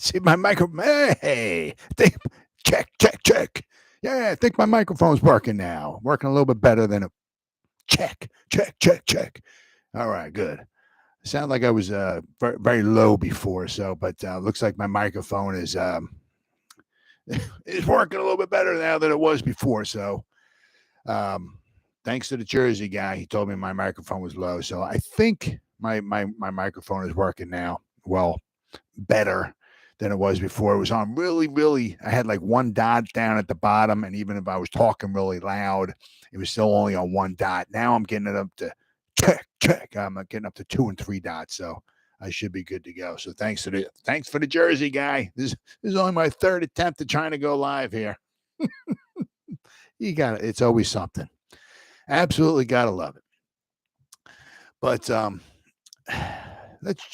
See my micro. Hey, check. Yeah, I think my microphone's working now. Working a little bit better than a check. All right, good. Sound like I was very, very low before, but looks like my microphone is working a little bit better now than it was before. So, thanks to the Jersey guy, he told me my microphone was low. So I think my microphone is working now. Well, better than it was before. It was on really. I had like one dot down at the bottom, and even if I was talking really loud, it was still only on one dot. Now I'm getting it up to check. I'm getting up to 2 and 3 dots, so I should be good to go. So thanks for the Jersey guy. This is only my third attempt at trying to go live here. You got it. It's always something. Absolutely gotta love it. But let's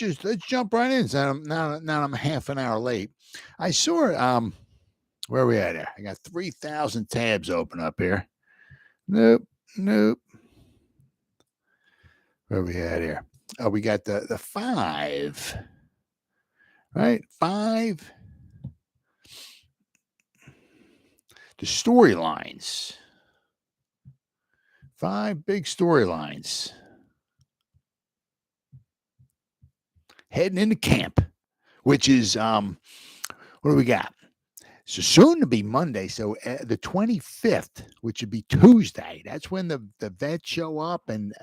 jump right in. So now I'm half an hour late. I saw where are we at here? I got 3,000 tabs open up here. Nope. Where are we at here? Oh, we got the 5. Right? 5. The storylines. 5 big storylines. Heading into camp, which is what do we got? So soon to be Monday. So the 25th, which would be Tuesday. That's when the vets show up, and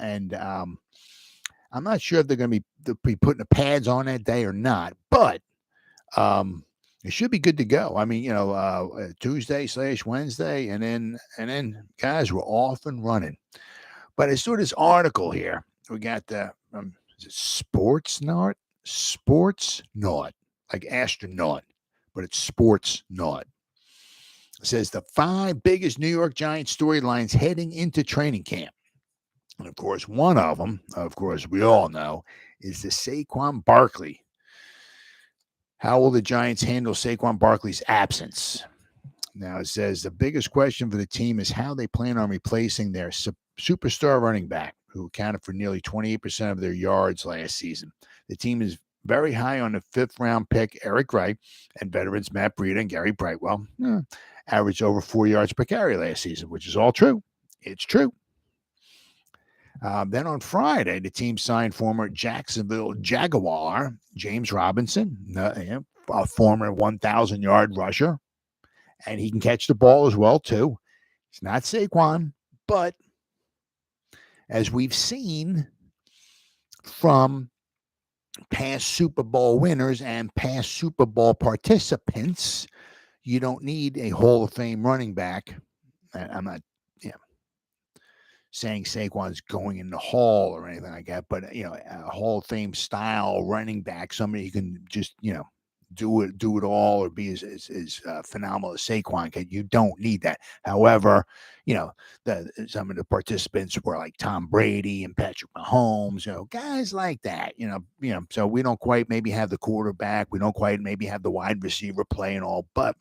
I'm not sure if they're going to be putting the pads on that day or not, but it should be good to go. I mean, Tuesday/Wednesday, and then guys were off and running. But I saw this article here. We got the is it Sports Naut, like astronaut, but it's Sports Naut. It says the 5 biggest New York Giants storylines heading into training camp. And of course, one of them, we all know, is the Saquon Barkley. How will the Giants handle Saquon Barkley's absence? Now, it says the biggest question for the team is how they plan on replacing their superstar running back, who accounted for nearly 28% of their yards last season. The team is very high on the 5th-round pick, Eric Gray, and veterans Matt Breida and Gary Brightwell averaged over 4 yards per carry last season, which is all true. It's true. Then on Friday, the team signed former Jacksonville Jaguar James Robinson, a former 1,000-yard rusher, and he can catch the ball as well, too. He's not Saquon, but as we've seen from past Super Bowl winners and past Super Bowl participants, you don't need a Hall of Fame running back. I'm not saying Saquon's going in the Hall or anything like that, but a Hall of Fame style running back, somebody who can just do it all or be as phenomenal as Saquon can. You don't need that. However, some of the participants were like Tom Brady and Patrick Mahomes, guys like that, so we don't quite maybe have the quarterback. We don't quite maybe have the wide receiver play and all, but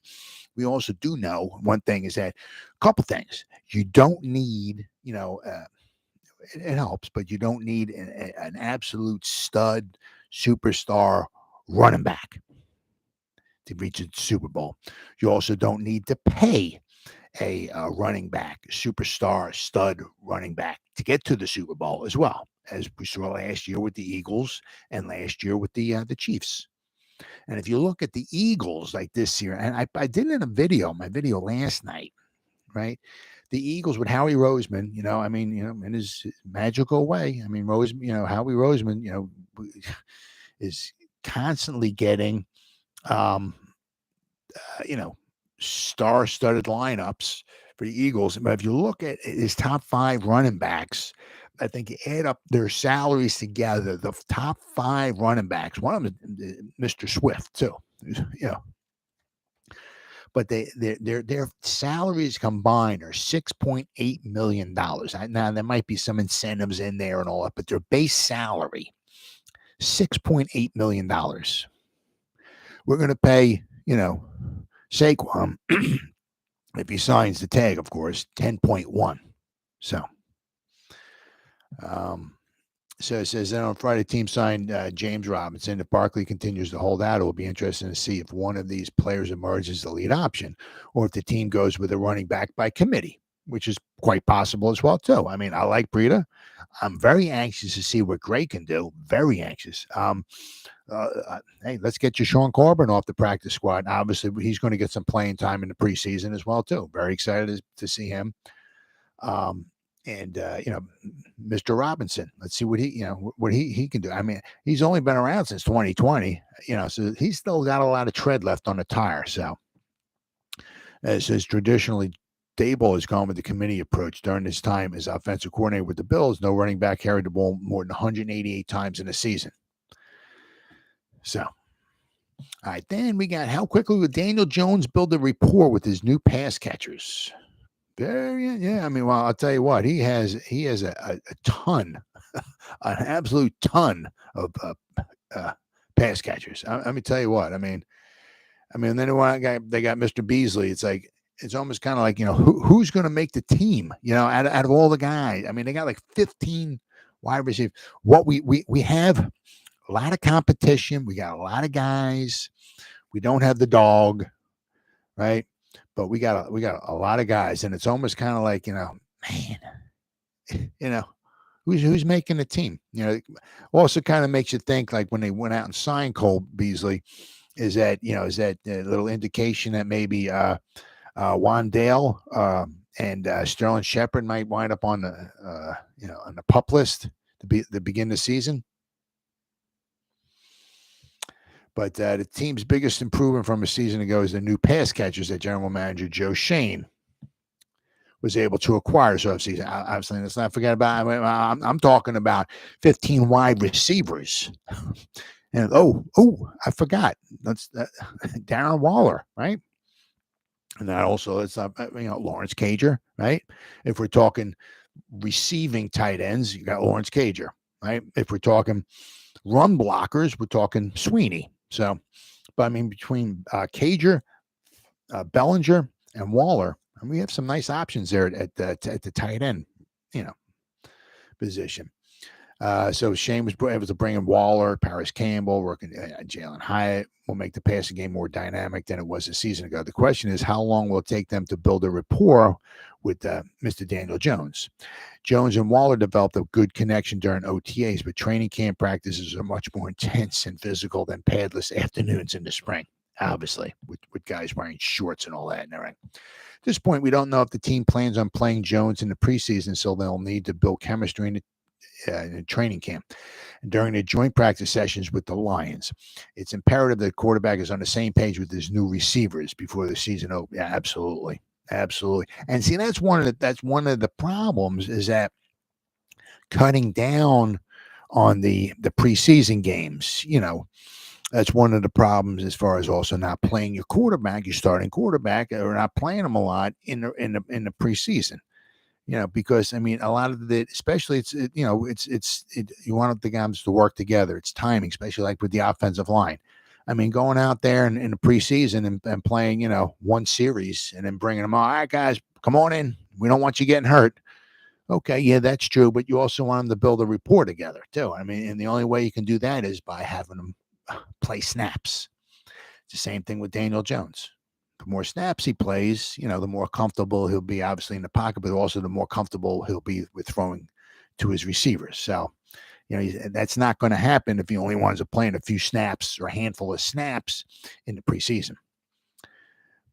we also do know one thing is that a couple things. You don't need, it helps, but you don't need an absolute stud superstar running back to reach the Super Bowl. You also don't need to pay a running back, superstar, stud running back to get to the Super Bowl as well, as we saw last year with the Eagles and last year with the Chiefs. And if you look at the Eagles like this year, and I did it in my video last night, right? The Eagles with Howie Roseman, in his magical way. I mean, Howie Roseman, is constantly getting star-studded lineups for the Eagles. But if you look at his top 5 running backs, I think you add up their salaries together, the top 5 running backs, one of them is Mr. Swift too, but their salaries combined are $6.8 million. Now there might be some incentives in there and all that, but their base salary, $6.8 million. We're going to pay, Saquon, if he signs the tag, of course, 10.1. So, So it says that on Friday, team signed James Robinson. If Barkley continues to hold out, it will be interesting to see if one of these players emerges as the lead option, or if the team goes with a running back by committee, which is quite possible as well too. I mean, I like Breida. I'm very anxious to see what Gray can do. Very anxious. Hey, let's get Sean Corbin off the practice squad. Obviously, he's going to get some playing time in the preseason as well too. Very excited to see him. And Mr. Robinson, let's see what he can do. I mean, he's only been around since 2020, so he's still got a lot of tread left on the tire. So, as says traditionally, Daboll has gone with the committee approach during his time as offensive coordinator with the Bills. No running back carried the ball more than 188 times in a season. So, all right, then we got how quickly would Daniel Jones build a rapport with his new pass catchers? Yeah. I mean, well, I'll tell you what, he has a ton, an absolute ton of pass catchers. Let me tell you what. I mean, then they got Mr. Beasley. It's like it's almost kind of like who's going to make the team? Out of all the guys. I mean, they got like 15 wide receivers. What we have a lot of competition. We got a lot of guys. We don't have the dog, right? But we got a lot of guys, and it's almost kind of like who's making the team. Also kind of makes you think like when they went out and signed Cole Beasley, is that a little indication that maybe Wandale and Sterling Shepard might wind up on the on the PUP list to begin the season. But the team's biggest improvement from a season ago is the new pass catchers that general manager Joe Schoen was able to acquire this offseason. Obviously, let's not forget about. I'm talking about 15 wide receivers. And I forgot. That's Darren Waller, right? And that also it's Lawrence Cager, right? If we're talking receiving tight ends, you got Lawrence Cager, right? If we're talking run blockers, we're talking Sweeney. So, but I mean, between Cager, Bellinger, and Waller, and we have some nice options there at the tight end, position. So Shane was able to bring in Waller, Paris Campbell, working Jalen Hyatt will make the passing game more dynamic than it was a season ago. The question is, how long will it take them to build a rapport with Mr. Daniel Jones? Jones and Waller developed a good connection during OTAs, but training camp practices are much more intense and physical than padless afternoons in the spring, obviously, with guys wearing shorts and all that. And everything. At this point, we don't know if the team plans on playing Jones in the preseason, so they'll need to build chemistry in the training camp and during the joint practice sessions with the Lions. It's imperative that the quarterback is on the same page with his new receivers before the season opens. Yeah, absolutely. And see, that's one of the problems is that cutting down on the preseason games, that's one of the problems as far as also not playing your starting quarterback, or not playing them a lot in the preseason. Because I mean, a lot of especially you want the guys to work together. It's timing, especially like with the offensive line. I mean, going out there in the preseason and playing, one series and then bringing them, all right, guys, come on in. We don't want you getting hurt. Okay, yeah, that's true. But you also want them to build a rapport together too. I mean, and the only way you can do that is by having them play snaps. It's the same thing with Daniel Jones. The more snaps he plays, the more comfortable he'll be, obviously, in the pocket, but also the more comfortable he'll be with throwing to his receivers. So, that's not going to happen if he only winds up playing a few snaps or a handful of snaps in the preseason.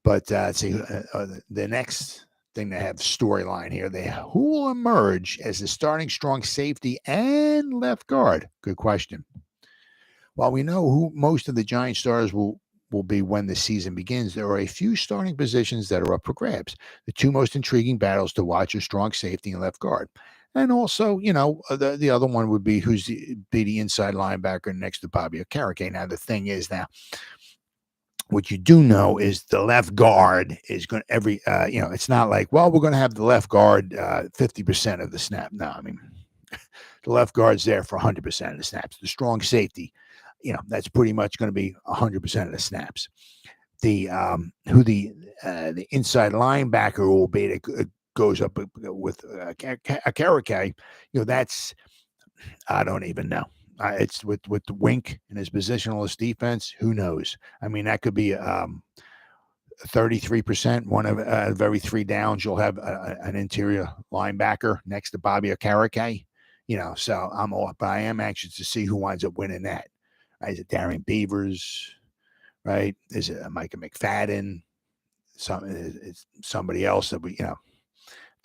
But the next thing to have storyline here, who will emerge as the starting strong safety and left guard? Good question. While we know who most of the Giant stars will be when the season begins, there are a few starting positions that are up for grabs. The two most intriguing battles to watch are strong safety and left guard. And also, the other one would be who's the inside linebacker next to Bobby Okereke. Now, the thing is now, what you do know is the left guard is going to it's not like, well, we're going to have the left guard 50% of the snap. No, I mean, the left guard's there for 100% of the snaps. The strong safety, that's pretty much going to be 100% of the snaps. The inside linebacker will be that goes up with Okereke, that's I don't even know. It's with the Wink and his positionalist defense. Who knows? I mean, that could be 33%. One of every 3 downs, you'll have an interior linebacker next to Bobby Okereke. So but I am anxious to see who winds up winning that. Is it Darian Beavers? Right? Is it Micah McFadden? It's somebody else that we, a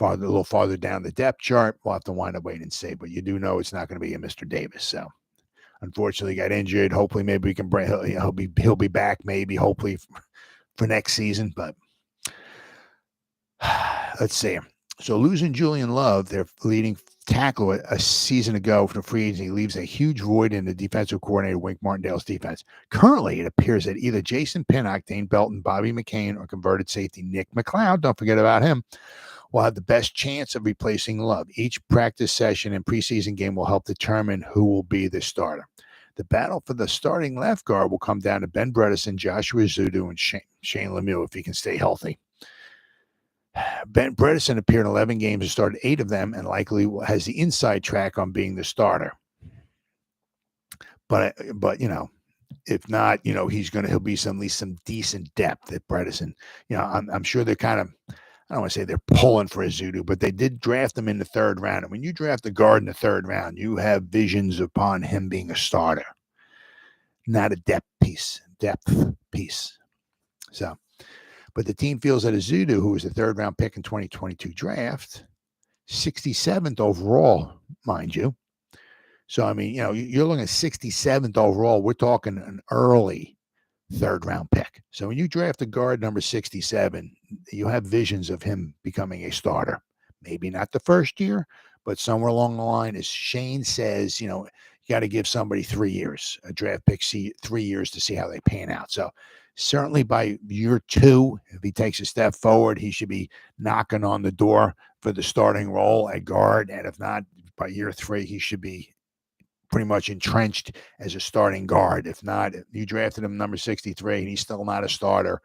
little farther down the depth chart. We'll have to wind up waiting and see. But you do know it's not going to be a Mr. Davis. So unfortunately, got injured. Hopefully, maybe we can bring. He'll be back. Maybe, hopefully, for next season. But let's see. So losing Julian Love, their leading tackle a season ago for the free agency, leaves a huge void in the defensive coordinator Wink Martindale's defense. Currently, it appears that either Jason Pinnock, Dane Belton, Bobby McCain, or converted safety Nick McLeod, don't forget about him, will have the best chance of replacing Love. Each practice session and preseason game will help determine who will be the starter. The battle for the starting left guard will come down to Ben Bredeson, Joshua Ezeudu, and Shane Lemieux if he can stay healthy. Ben Bredeson appeared in 11 games and started 8 of them, and likely has the inside track on being the starter. But if not, he'll be at least some decent depth at Bredeson. I'm sure they're kind of, I don't want to say they're pulling for Ezeudu, but they did draft him in the 3rd round. And when you draft a guard in the 3rd round, you have visions upon him being a starter, not a depth piece. So, but the team feels that Ezeudu, who was the 3rd round pick in 2022 draft, 67th overall, mind you. So, I mean, you're looking at 67th overall. We're talking an early 3rd round pick. So when you draft a guard number 67, you have visions of him becoming a starter. Maybe not the first year, but somewhere along the line, as Shane says, you got to give somebody 3 years, a draft pick, 3 years to see how they pan out. So certainly by year 2, if he takes a step forward, he should be knocking on the door for the starting role at guard. And if not, by year 3, he should be pretty much entrenched as a starting guard. If not, you drafted him number 63 and he's still not a starter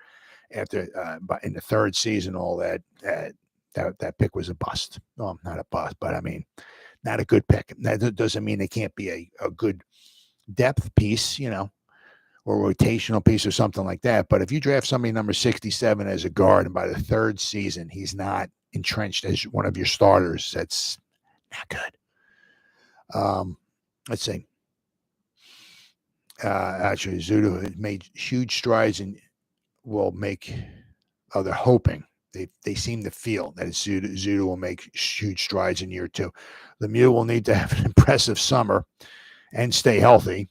after in the 3rd season, all that pick was a bust. Well, not a bust, but I mean, not a good pick. That doesn't mean it can't be a good depth piece, or rotational piece or something like that. But if you draft somebody number 67 as a guard and by the 3rd season he's not entrenched as one of your starters, that's not good. Let's see. Actually, Ezeudu has made huge strides and will make. They're hoping. They seem to feel that Ezeudu will make huge strides in year 2. Lemieux will need to have an impressive summer and stay healthy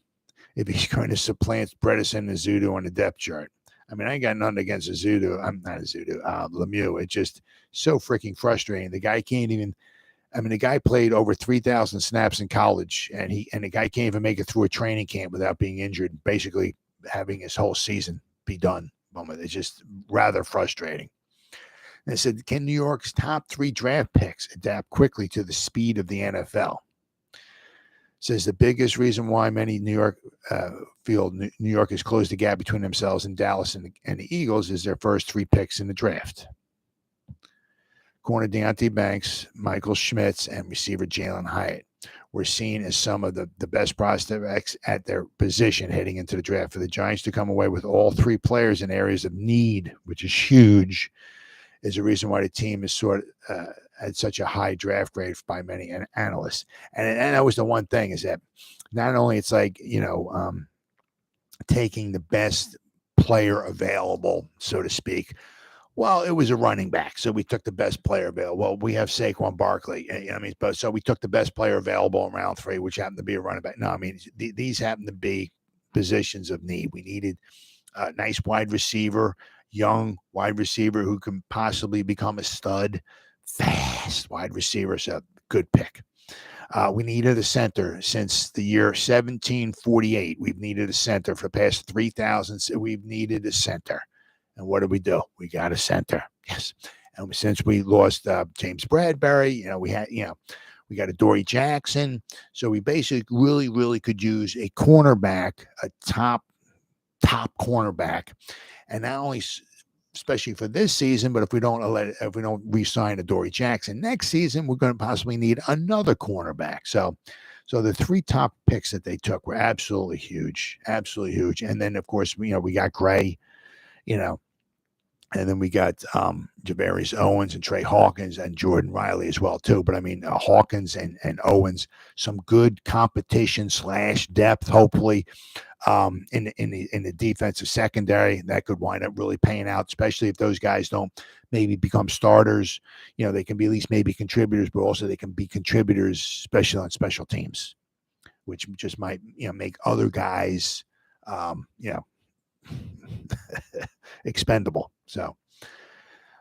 if he's going to supplant Bredeson and Ezeudu on the depth chart. I mean, I ain't got nothing against Lemieux. It's just so freaking frustrating. The guy can't even. I mean, the guy played over 3,000 snaps in college, and the guy can't even make it through a training camp without being injured, basically having his whole season be done. It's just rather frustrating. And they said, can New York's top 3 draft picks adapt quickly to the speed of the NFL? Says the biggest reason why many New York feel New York has closed the gap between themselves and Dallas and the Eagles is their first 3 picks in the draft. Corner Deontay Banks, Michael Schmitz, and receiver Jalen Hyatt were seen as some of the best prospects at their position heading into the draft. For the Giants to come away with all 3 players in areas of need, which is huge, is the reason why the team is at such a high draft grade by many analysts. And that was the one thing, is that not only it's like, taking the best player available, so to speak. Well, it was a running back, so we took the best player available. Well, we have Saquon Barkley. So we took the best player available in round 3, which happened to be a running back. No, I mean, these happen to be positions of need. We needed a nice wide receiver, young wide receiver who can possibly become a stud, fast wide receiver. So good pick. We needed a center since the year 1748. We've needed a center for the past 3,000. We've needed a center. And what do? We got a center. Yes. And since we lost James Bradberry, we got Adoree Jackson. So we basically really could use a cornerback, a top cornerback. And not only, especially for this season, but if we don't re-sign Adoree Jackson next season, we're going to possibly need another cornerback. So So the 3 top picks that they took were absolutely huge. Absolutely huge. And then, of course, we got Gray, you know, and then we got Javarius Owens and Trey Hawkins and Jordan Riley as well, too. But, I mean, Hawkins and Owens, some good competition / depth, hopefully, in the defensive secondary. That could wind up really paying out, especially if those guys don't maybe become starters. They can be at least maybe contributors, but also they can be contributors, especially on special teams, which just might, make other guys, expendable. So,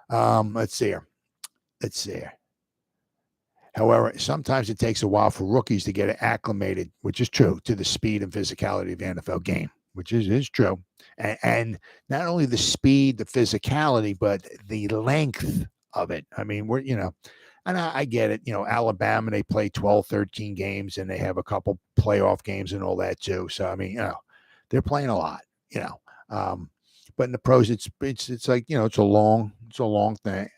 let's see here. However, sometimes it takes a while for rookies to get acclimated, which is true, to the speed and physicality of the NFL game, which is true. And not only the speed, the physicality, but the length of it. I mean, and I get it. Alabama, they play 12, 13 games, and they have a couple playoff games and all that too. So, I mean, they're playing a lot, but in the pros, it's like, it's a long thing.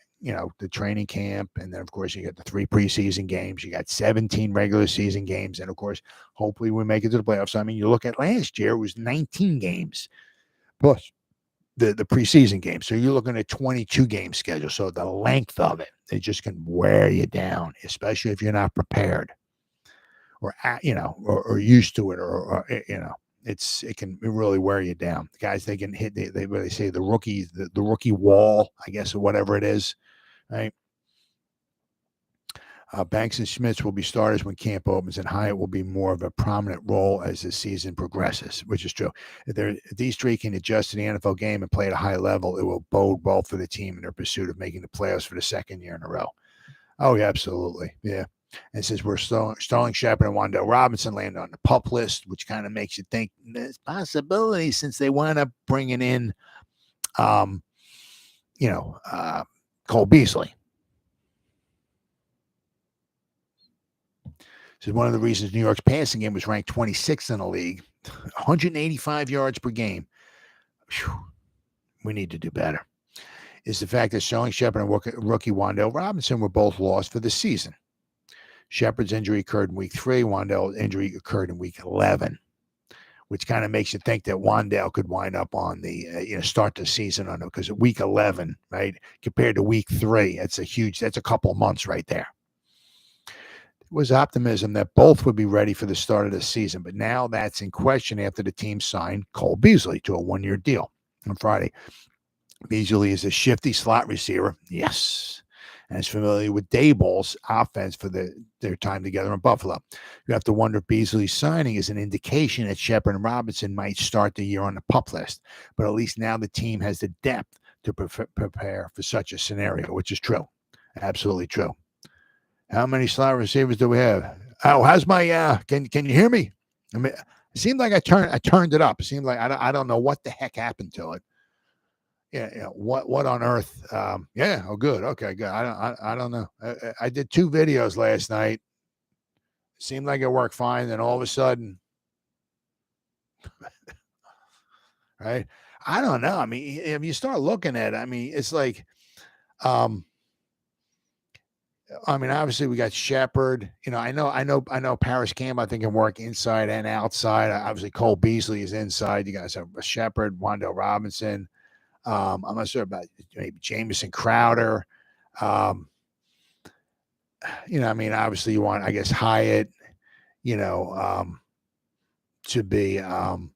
The training camp, and then of course you got the 3 preseason games, you got 17 regular season games, and of course, hopefully we make it to the playoffs. I mean, you look at last year, it was 19 games plus the preseason game. So you're looking at 22 game schedule. So the length of it just can wear you down, especially if you're not prepared or used to it, or it can really wear you down. The guys, they can hit, they say the rookie wall, I guess, or whatever it is, right? Banks and Schmitz will be starters when camp opens, and Hyatt will be more of a prominent role as the season progresses, which is true. If these 3 can adjust to the NFL game and play at a high level, it will bode well for the team in their pursuit of making the playoffs for the 2nd year in a row. Oh, yeah, absolutely. Yeah. And since we're Sterling Shepard and Wan'Dale Robinson landed on the PUP list, which kind of makes you think there's possibility, since they wound up bringing in, Cole Beasley. This is one of the reasons New York's passing game was ranked 26th in the league, 185 yards per game. Whew. We need to do better. Is the fact that Sterling Shepard and rookie Wan'Dale Robinson were both lost for the season. Shepard's injury occurred in week 3. Wan'Dale's injury occurred in week 11, which kind of makes you think that Wan'Dale could wind up on the, start the season on it, because at week 11, right, compared to week 3, that's a couple of months right there. There was optimism that both would be ready for the start of the season, but now that's in question after the team signed Cole Beasley to a 1-year deal on Friday. Beasley is a shifty slot receiver. Yes. And is familiar with Daboll's offense for their time together in Buffalo. You have to wonder if Beasley's signing is an indication that Shepard and Robinson might start the year on the PUP list. But at least now the team has the depth to prepare for such a scenario, which is true. Absolutely true. How many slot receivers do we have? Oh, how's my can you hear me? I mean, it seemed like I turned it up. It seemed like I don't know what the heck happened to it. Yeah. What on earth? Yeah. Oh, good. Okay, good. I don't know. I did 2 videos last night. Seemed like it worked fine. Then all of a sudden, right? I don't know. I mean, if you start looking at it, I mean, it's like, obviously we got Shepard. I know Paris Campbell, I think, can work inside and outside. Obviously Cole Beasley is inside. You guys have Shepard, Wan'Dale Robinson. I'm not sure about maybe Jamison Crowder. Obviously you want, I guess, Hyatt, to be on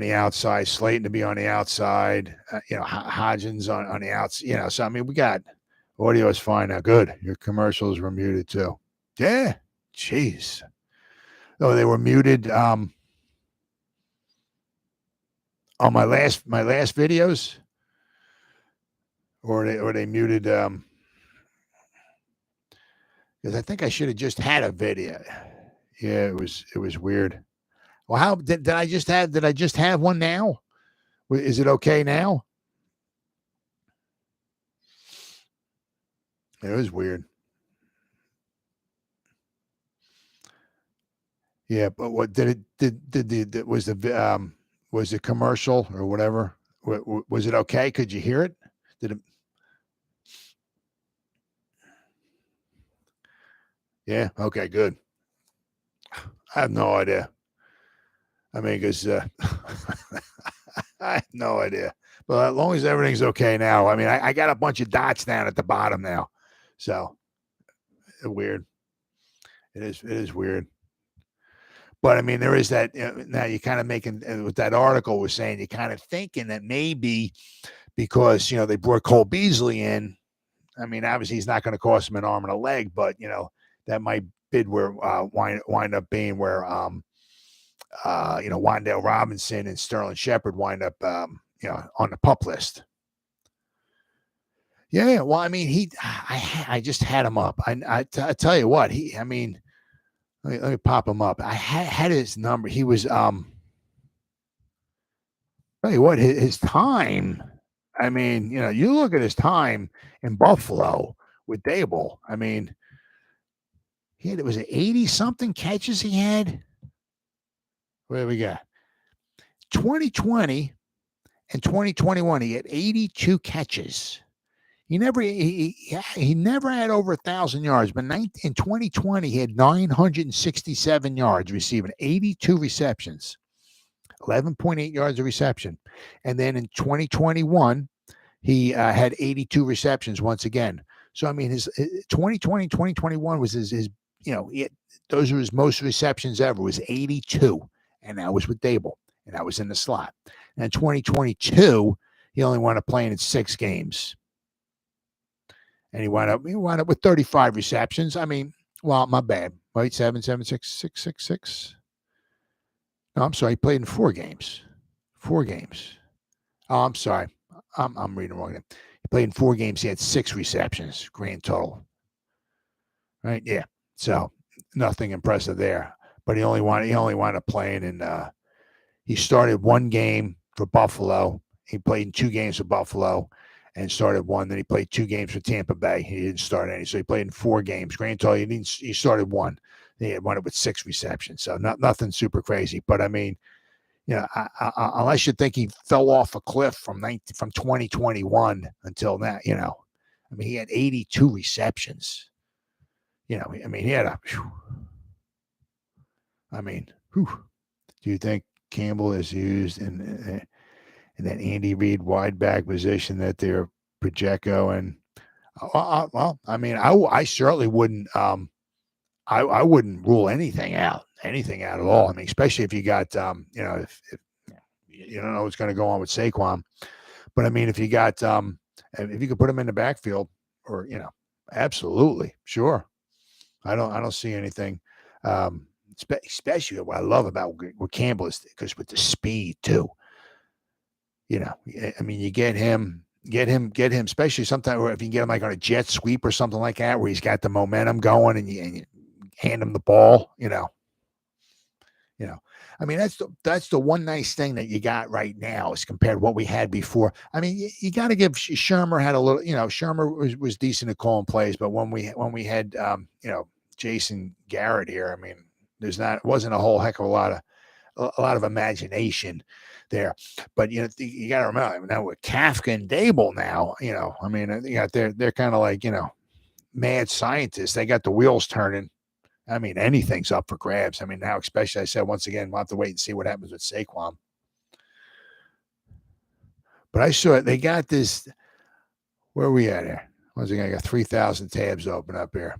the outside, Slayton to be on the outside, Hodgins on the outside, so, we got audio is fine now. Good. Your commercials were muted too. Yeah. Jeez. Oh, they were muted on my last videos. Or they muted because I think I should have just had a video. Yeah, it was weird. Well, how did I just have one now? Is it okay now? It was weird. Yeah, but what did was the commercial or whatever? Was it okay? Could you hear it? Did it? Yeah. Okay. Good. I have no idea. I mean, because I have no idea. But as long as everything's okay now, I mean, I got a bunch of dots down at the bottom now. So weird. It is weird. But I mean, there is that now you're kind of making what that article was saying. You're kind of thinking that maybe because they brought Cole Beasley in. I mean, obviously he's not going to cost him an arm and a leg, but that might wind up being where Wan'Dale Robinson and Sterling Shepard wind up on the pup list. Yeah, well, I mean, I just had him up. I tell you what, let me pop him up. I had his number. He was tell you what, his time. I mean, you look at his time in Buffalo with Dable. I mean, it was 80 something catches he had. What do we got? 2020 and 2021, he had 82 catches. He never had over 1,000 yards, but in 2020 he had 967 yards, receiving 82 receptions, 11.8 yards a reception, and then in 2021 he had 82 receptions once again. So I mean, his 2020, 2021 was his those were his most receptions ever. Was 82, and that was with Dable, and that was in the slot. And 2022 he only wound up playing in 6 games. And he wound up with 35 receptions. I mean, well, my bad. Wait, 7, 7, 6, 6, 6, 6. No, I'm sorry. He played in 4 games. 4 games. Oh, I'm sorry. I'm reading wrong. He played in 4 games. He had 6 receptions, grand total. Right? Yeah. So nothing impressive there. But he only wound up playing in. He started 1 game for Buffalo. He played in 2 games for Buffalo. And started 1. Then he played 2 games for Tampa Bay. He didn't start any, so he played in 4 games. Grand total, he started 1. He had won it with 6 receptions, so nothing super crazy. But I mean, unless you think he fell off a cliff from 2021 until now, I mean, he had 82 receptions. I mean, he had a. Whew. I mean, whew. Do you think Campbell is used in that Andy Reid wide back position that they're Pacheco and well, I mean, I certainly wouldn't I wouldn't rule anything out at all. I mean, especially if you got if you don't know what's going to go on with Saquon, but I mean, if you got if you could put him in the backfield or absolutely sure. I don't see anything. Especially what I love about what Campbell is because with the speed too. I mean, you get him, especially sometimes if you can get him like on a jet sweep or something like that, where he's got the momentum going and you hand him the ball, I mean, that's the one nice thing that you got right now as compared to what we had before. I mean, you got to give Shermer had a little, Shermer was decent at calling plays, but when we had, Jason Garrett here, I mean, wasn't a whole heck of a lot of imagination there, but you got to remember now with Kafka and Dable now, I mean, they're kind of like mad scientists. They got the wheels turning. I mean, anything's up for grabs. I mean, now especially I said once again, we'll have to wait and see what happens with Saquon. But I saw it. They got this. Where are we at here? Once again, I got 3,000 tabs open up here.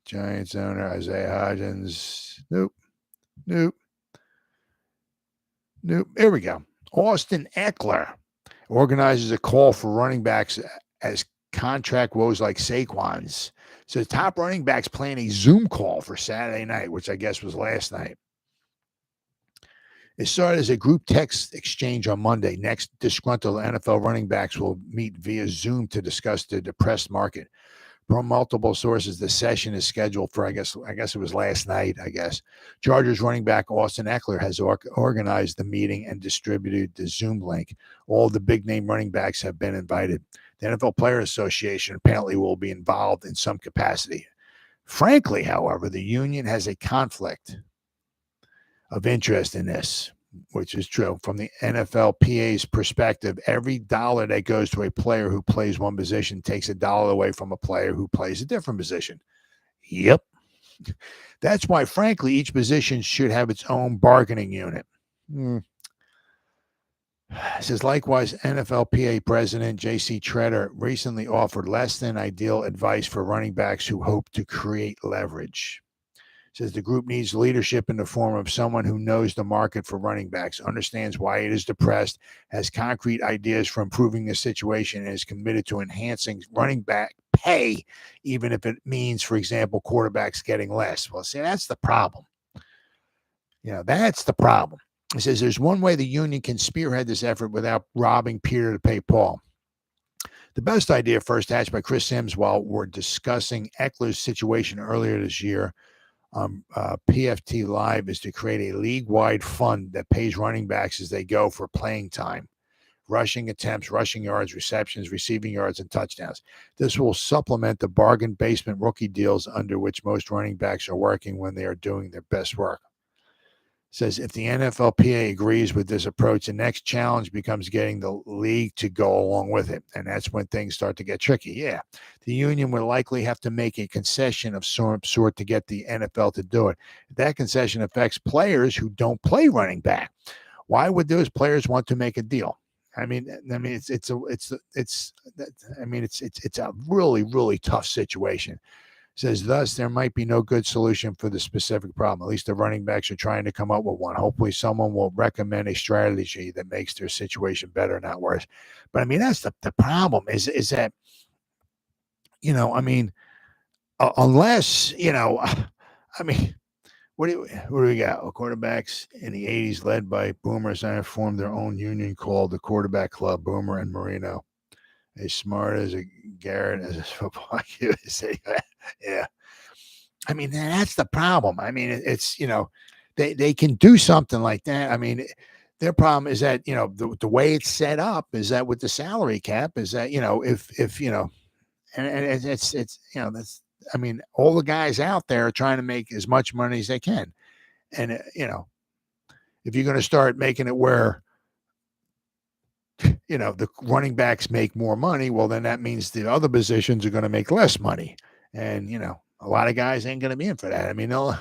Giants owner Isaiah Hodgins. Nope. Here we go. Austin Eckler organizes a call for running backs as contract woes like Saquon's. So the top running backs playing a Zoom call for Saturday night, which I guess was last night. It started as a group text exchange on Monday. Next, disgruntled NFL running backs will meet via Zoom to discuss the depressed market. From multiple sources, the session is scheduled for, I guess it was last night, Chargers running back Austin Eckler has organized the meeting and distributed the Zoom link. All the big-name running backs have been invited. The NFL Players Association apparently will be involved in some capacity. Frankly, however, the union has a conflict of interest in this, which is true. From the NFLPA's perspective, every dollar that goes to a player who plays one position takes $1 away from a player who plays a different position. Yep. That's why, frankly, each position should have its own bargaining unit. It says, likewise, NFLPA President J.C. Tretter recently offered less than ideal advice for running backs who hope to create leverage. It says the group needs leadership in the form of someone who knows the market for running backs, understands why it is depressed, has concrete ideas for improving the situation, and is committed to enhancing running back pay, even if it means, for example, quarterbacks getting less. Well, see, that's the problem. That's the problem. It says there's one way the union can spearhead this effort without robbing Peter to pay Paul. The best idea, first hatched by Chris Sims while we're discussing Eckler's situation earlier this year on PFT Live, is to create a league-wide fund that pays running backs as they go for playing time, rushing attempts, rushing yards, receptions, receiving yards, and touchdowns. This will supplement the bargain basement rookie deals under which most running backs are working when they are doing their best work. Says if the NFLPA agrees with this approach, the next challenge becomes getting the league to go along with it. And that's when things start to get tricky. Yeah, the union will likely have to make a concession of some sort to get the NFL to do it. That concession affects players who don't play running back. Why would those players want to make a deal? It's a really, really tough situation. Says, thus, there might be no good solution for the specific problem. At least the running backs are trying to come up with one. Hopefully someone will recommend a strategy that makes their situation better, not worse. But, that's the problem is that, unless, what do we got? Well, quarterbacks in the 80s led by Boomers and formed their own union called the Quarterback Club, Boomer and Marino. As smart as a Garrett as a football USA. Yeah. That's the problem. It's, they can do something like that. Their problem is that, the way it's set up is that with the salary cap is that, if and it's, that's, all the guys out there are trying to make as much money as they can. And, if you're going to start making it where, the running backs make more money, well, then that means the other positions are going to make less money. And, a lot of guys ain't going to be in for that. The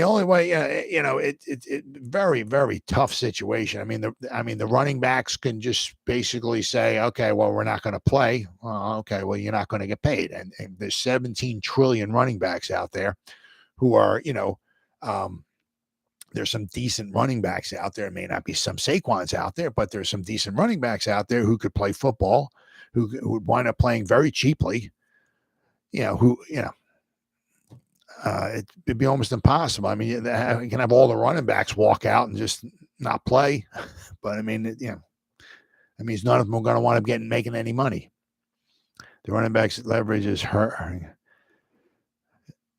only way, it's very, very tough situation. The running backs can just basically say, okay, well, we're not going to play. Okay, well, you're not going to get paid. And there's 17 trillion running backs out there who are, there's some decent running backs out there. It may not be some Saquons out there, but there's some decent running backs out there who could play football, who would wind up playing very cheaply. It'd be almost impossible. You can have all the running backs walk out and just not play, but that means none of them are going to want to making any money. The running backs leverage is hurt.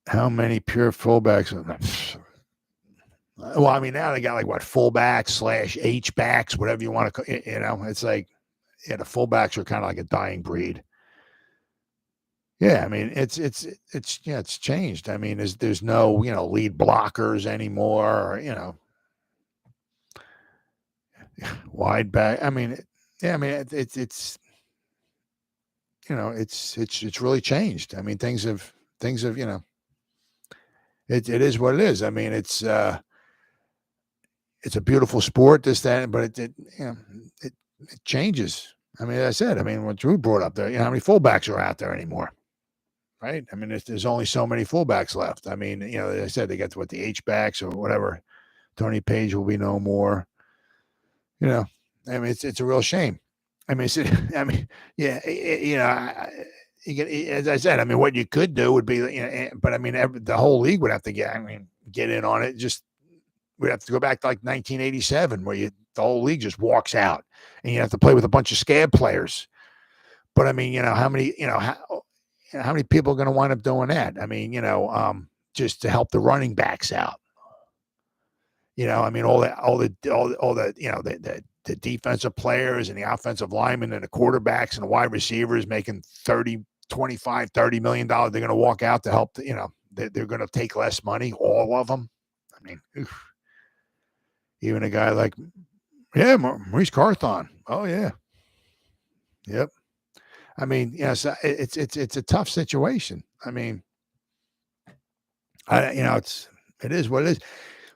How many pure fullbacks? Well, now they got fullbacks / H-backs, whatever you want to, it's like, the fullbacks are kind of like a dying breed. Yeah, it's changed. There's no, lead blockers anymore, wide back. It's really changed. Things have, it is what it is. It's a beautiful sport, this, that, but it changes. As I said, what Drew brought up there, how many fullbacks are out there anymore? Right? There's only so many fullbacks left. As I said, they got to the H-backs or whatever. Tony Page will be no more. It's a real shame. Yeah, you get, as I said, what you could do would be, but the whole league would have to get in on it. We'd have to go back to 1987 where the whole league just walks out and you have to play with a bunch of scab players. But how many, how many people are going to wind up doing that? Just to help the running backs out. All the defensive players and the offensive linemen and the quarterbacks and the wide receivers making $30 million. They're going to walk out to help, they're going to take less money, all of them. Even a guy like, Maurice Carthon. Oh, yeah. Yep. Yes, it's a tough situation. it is what it is.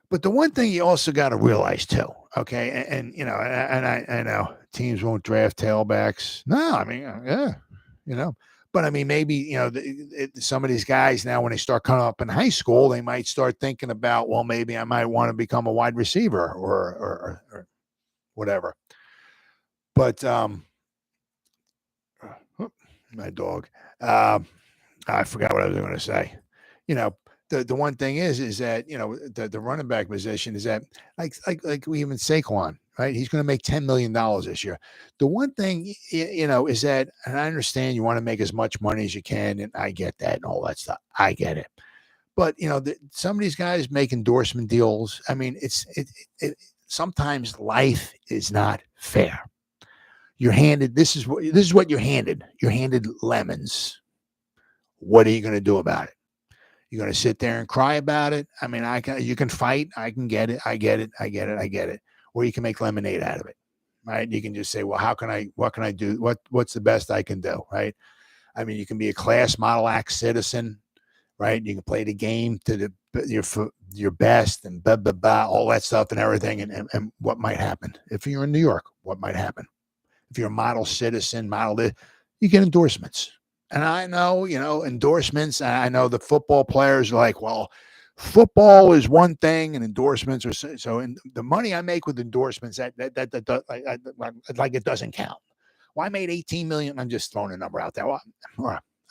But the one thing you also got to realize too, okay, I know teams won't draft tailbacks. No, I mean, yeah, but I mean, maybe some of these guys now, when they start coming up in high school, they might start thinking about, well, maybe I might want to become a wide receiver or whatever. But my dog, I forgot what I was going to say. The one thing is that the running back position is that like we even Saquon, right? He's going to make $10 million this year. The one thing is that, and I understand you want to make as much money as you can, and I get that and all that stuff. I get it, but some of these guys make endorsement deals. I mean, sometimes life is not fair. You're handed this is what you're handed. You're handed lemons. What are you going to do about it? You're going to sit there and cry about it. I mean, you can fight. I can get it. I get it. Or you can make lemonade out of it, right? You can just say, well, what can I do? What's the best I can do, right? I mean, you can be a class model act citizen, right? You can play the game to your best and blah, blah, blah, all that stuff and everything. And what might happen? If you're in New York, what might happen? If you're a model citizen, you get endorsements. And I know, endorsements. I know the football players are like, well, football is one thing and endorsements are so. And the money I make with endorsements, that like it doesn't count. Well, I made $18 million. I'm just throwing a number out there. Well,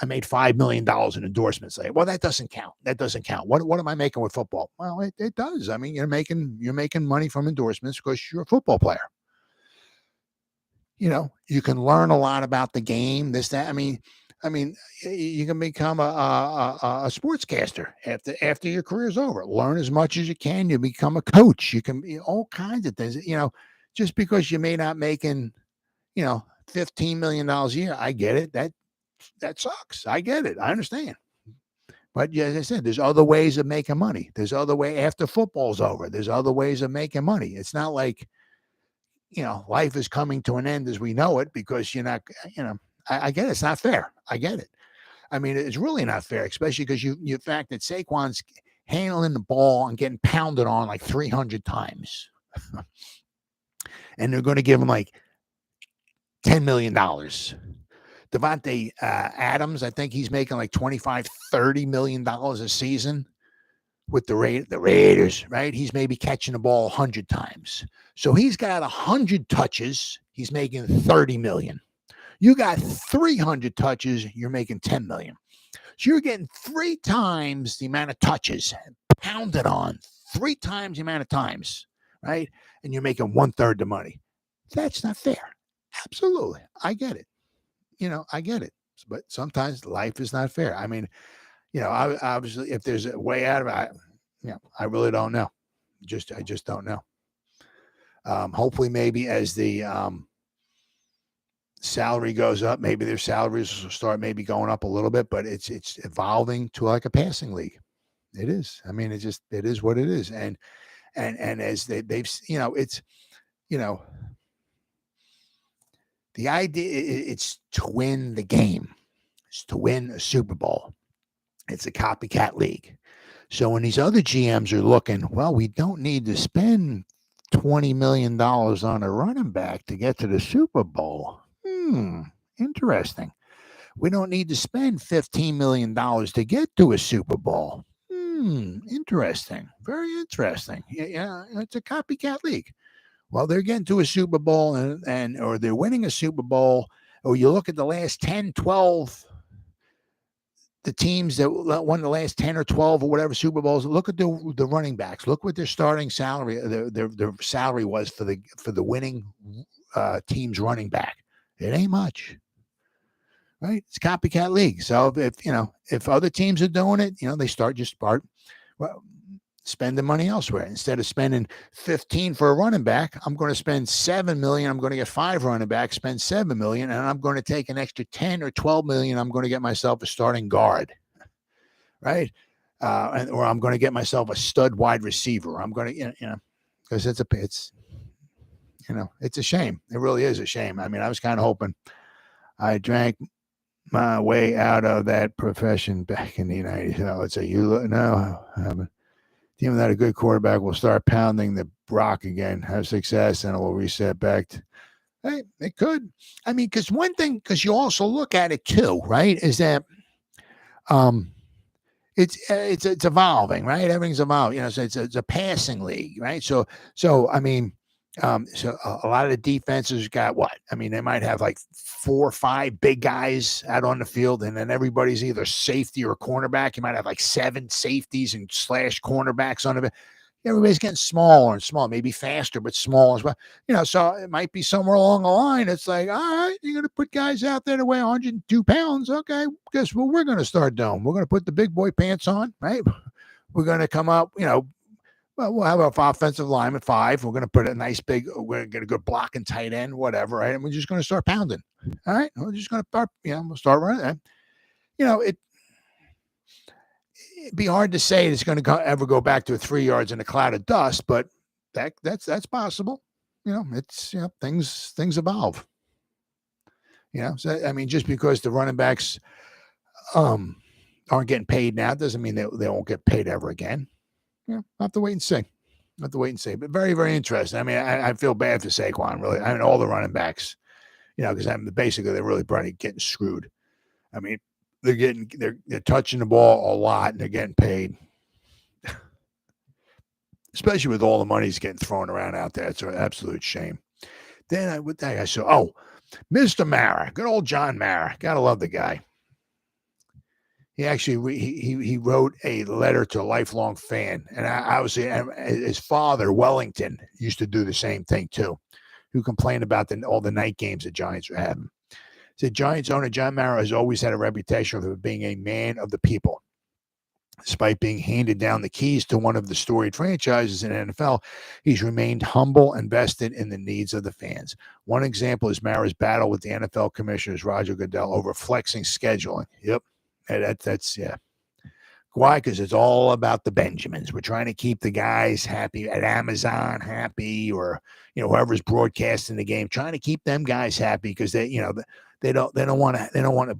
I made $5 million in endorsements. Well, that doesn't count. That doesn't count. What am I making with football? Well, it does. I mean, you're making money from endorsements because you're a football player. You can learn a lot about the game. This, that. I mean, you can become a sportscaster after your career's over. Learn as much as you can. You become a coach. You can be all kinds of things. Just because you may not making, $15 million a year. I get it. That sucks. I get it. I understand. But as I said, there's other ways of making money. There's other way after football's over. There's other ways of making money. It's not like, life is coming to an end as we know it because you're not, I get it. It's not fair. I get it. I mean, it's really not fair, especially because the fact that Saquon's handling the ball and getting pounded on like 300 times. And they're going to give him like $10 million. Davante Adams, I think he's making like $25-30 million a season with the Raiders, right? He's maybe catching the ball 100 times. So he's got 100 touches. He's making $30 million. You got 300 touches. You're making $10 million. So you're getting 3 times the amount of touches pounded on, 3 times the amount of times, right? And you're making 1/3 the money. That's not fair. Absolutely. I get it. I get it. But sometimes life is not fair. I mean, obviously, if there's a way out of it, I really don't know. I just don't know. Hopefully, maybe as the salary goes up, maybe their salaries will start maybe going up a little bit. But it's evolving to like a passing league. It is. I mean, it is what it is. And as they've it's the idea. It's to win the game. It's to win a Super Bowl. It's a copycat league. So when these other GMs are looking, well, we don't need to spend $20 million on a running back to get to the Super Bowl. Interesting. We don't need to spend $15 million to get to a Super Bowl. Interesting. Very interesting. Yeah, it's a copycat league. Well, they're getting to a Super Bowl or they're winning a Super Bowl, or you look at the last 10, 12 the teams that won the last 10 or 12 or whatever Super Bowls, look at the running backs. Look what their starting salary, their salary was for the winning team's running back. It ain't much, right? It's copycat league. So if other teams are doing it, they start spending money elsewhere. Instead of spending 15 for a running back, I'm going to spend $7 million. I'm going to get 5 running backs, spend $7 million, and I'm going to take an extra 10 or 12 million. I'm going to get myself a starting guard, right? Or I'm going to get myself a stud wide receiver. I'm going to, because it's a shame. It really is a shame. I mean, I was kind of hoping. I drank my way out of that profession back in the 90s. I would say, no, I haven't. Team without a good quarterback will start pounding the rock again, have success, and it will reset back to, hey, it could. I mean, because one thing, because you also look at it too, right, is that it's evolving, right? Everything's evolving, so it's a passing league, right? So I mean, so a lot of the defenses got what? I mean, they might have like 4 or 5 big guys out on the field, and then everybody's either safety or cornerback. You might have like 7 safeties and slash cornerbacks on it. Everybody's getting smaller and smaller, maybe faster, but small as well. So it might be somewhere along the line. It's like, all right, you're going to put guys out there to weigh 102 pounds. Okay, guess what we're going to start doing? We're going to put the big boy pants on, right? We're going to come up, well, we'll have an offensive line at 5. We're going to put a nice big, we're going to get a good blocking tight end, whatever, right? And we're just going to start pounding. All right, we're just going to start, we'll start running. It'd be hard to say it's going to ever go back to 3 yards in a cloud of dust, but that's possible. It's things evolve. So I mean, just because the running backs aren't getting paid now doesn't mean they won't get paid ever again. I'll have to wait and see. But very, very interesting. I mean, I feel bad for Saquon, really. I mean, all the running backs, because basically they're really probably getting screwed. I mean, they're touching the ball a lot and they're getting paid, especially with all the money's getting thrown around out there. It's an absolute shame. Then with that, I saw, Mr. Mara, good old John Mara. Gotta love the guy. He actually he wrote a letter to a lifelong fan, and obviously his father Wellington used to do the same thing too, who complained about all the night games the Giants were having. Said Giants owner John Mara has always had a reputation of being a man of the people. Despite being handed down the keys to one of the storied franchises in the NFL, he's remained humble and vested in the needs of the fans. One example is Mara's battle with the NFL commissioners Roger Goodell over flexing scheduling. Yep, that's yeah. Why? Because it's all about the Benjamins. We're trying to keep the guys happy at Amazon, happy, or whoever's broadcasting the game, trying to keep them guys happy because they don't want to.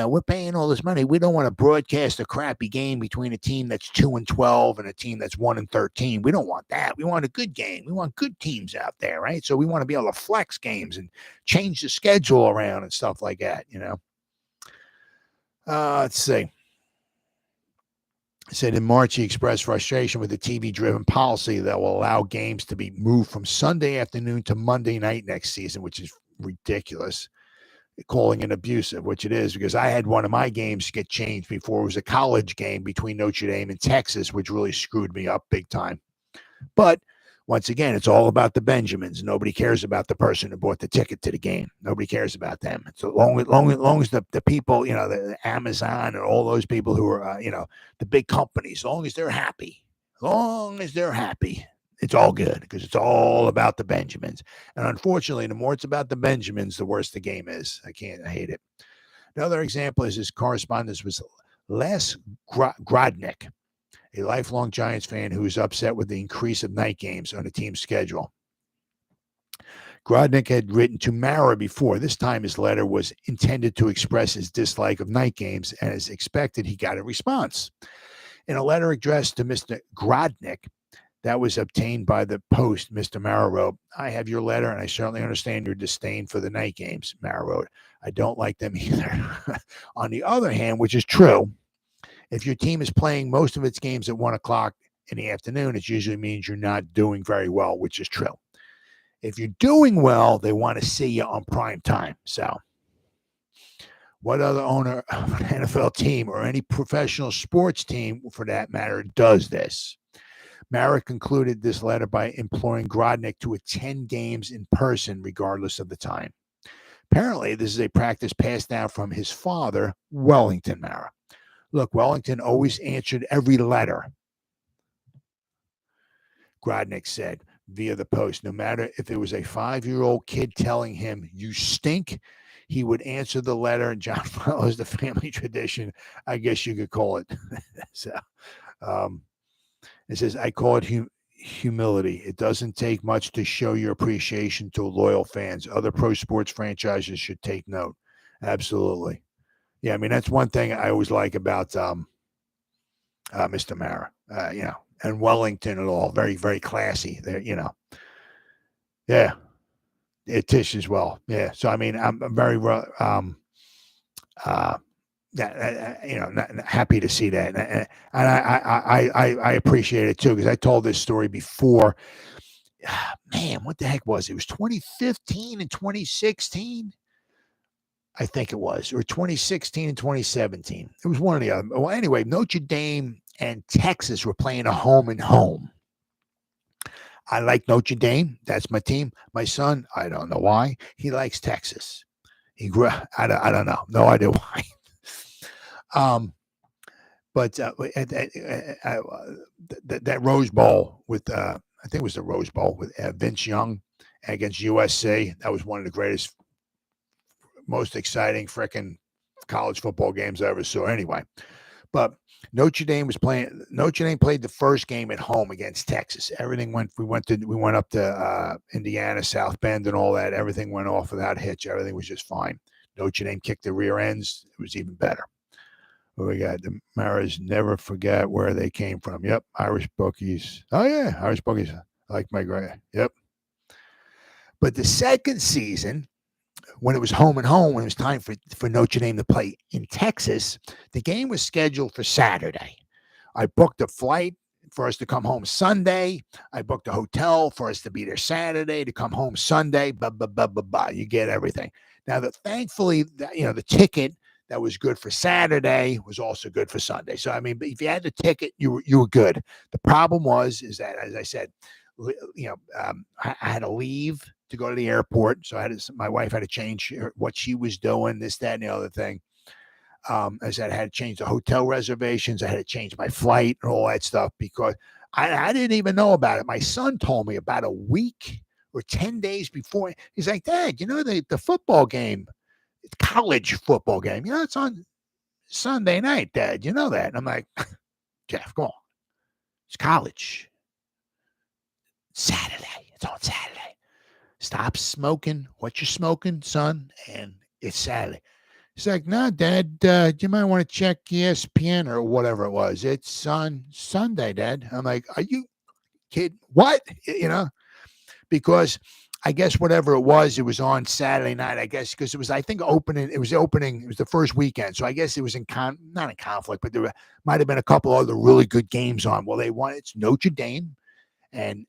We're paying all this money. We don't want to broadcast a crappy game between a team that's 2-12 and a team that's 1-13. We don't want that. We want a good game. We want good teams out there, right? So we want to be able to flex games and change the schedule around and stuff like that. Let's see. Said in March, he expressed frustration with the TV-driven policy that will allow games to be moved from Sunday afternoon to Monday night next season, which is ridiculous. Calling it abusive, which it is, because I had one of my games get changed before. It was a college game between Notre Dame and Texas, which really screwed me up big time. But once again, it's all about the Benjamins. Nobody cares about the person who bought the ticket to the game. Nobody cares about them. So long as the people, the Amazon and all those people who are, the big companies, as long as they're happy, it's all good because it's all about the Benjamins. And unfortunately, the more it's about the Benjamins, the worse the game is. I hate it. Another example is his correspondence with Les Grodnick, a lifelong Giants fan who is upset with the increase of night games on the team's schedule. Grodnick had written to Mara before. This time his letter was intended to express his dislike of night games, and as expected, he got a response. In a letter addressed to Mr. Grodnick that was obtained by the Post, Mr. Mara wrote, "I have your letter, and I certainly understand your disdain for the night games," Mara wrote. "I don't like them either." On the other hand, which is true, if your team is playing most of its games at 1 o'clock in the afternoon, it usually means you're not doing very well, which is true. If you're doing well, they want to see you on prime time. So what other owner of an NFL team or any professional sports team, for that matter, does this? Mara concluded this letter by imploring Grodnick to attend games in person, regardless of the time. Apparently, this is a practice passed down from his father, Wellington Mara. Look, Wellington always answered every letter, Grodnick said via the Post. No matter if it was a 5-year-old kid telling him, "You stink," he would answer the letter, and John follows the family tradition, I guess you could call it. So, it says, "I call it humility. It doesn't take much to show your appreciation to loyal fans. Other pro sports franchises should take note." Absolutely. Yeah, I mean, that's one thing I always like about Mr. Mara, and Wellington and all. Very, very classy. There, Yeah, Tish as well. Yeah. So, I mean, I'm very, happy to see that. And I appreciate it too, because I told this story before. Man, what the heck was it? It was 2015 and 2016. I think it was, or 2016 and 2017. It was one of the other. Well, anyway, Notre Dame and Texas were playing a home and home. I like Notre Dame. That's my team. My son, I don't know why, he likes Texas. He grew. I don't know. No idea why. But that Rose Bowl with I think it was the Rose Bowl with Vince Young against USC. That was one of the greatest, most exciting freaking college football games I ever saw. Anyway, but Notre Dame played the first game at home against Texas. Everything went. We went up to Indiana, South Bend, and all that. Everything went off without a hitch. Everything was just fine. Notre Dame kicked the rear ends. It was even better. What we got? The Maras never forget where they came from. Yep, Irish bookies. Oh yeah, Irish bookies. I like my gray. Yep. But the second season, when it was home and home, when it was time for Notre Dame to play in Texas, the game was scheduled for Saturday. I booked a flight for us to come home Sunday. I booked a hotel for us to be there Saturday, to come home Sunday. You get everything. Now, thankfully, the ticket that was good for Saturday was also good for Sunday. So, I mean, if you had the ticket, you were good. The problem is that, as I said, I had to leave to go to the airport. So my wife had to change what she was doing, this, that, and the other thing. I said, I had to change the hotel reservations. I had to change my flight and all that stuff because I didn't even know about it. My son told me about a week or 10 days before. He's like, Dad, the football game, college football game, it's on Sunday night, Dad. You know that? And I'm like, Jeff, come on. It's college. Saturday. It's on Saturday. Stop smoking what you're smoking, son, and it's Saturday. He's like, no, Dad, you might want to check ESPN or whatever it was. It's on Sunday, Dad. I'm like, are you kidding? What? Because I guess whatever it was on Saturday night, I guess, because it was, I think, opening. It was the first weekend. So I guess it was not in conflict, but there might have been a couple other really good games on. Well, it's Notre Dame. And,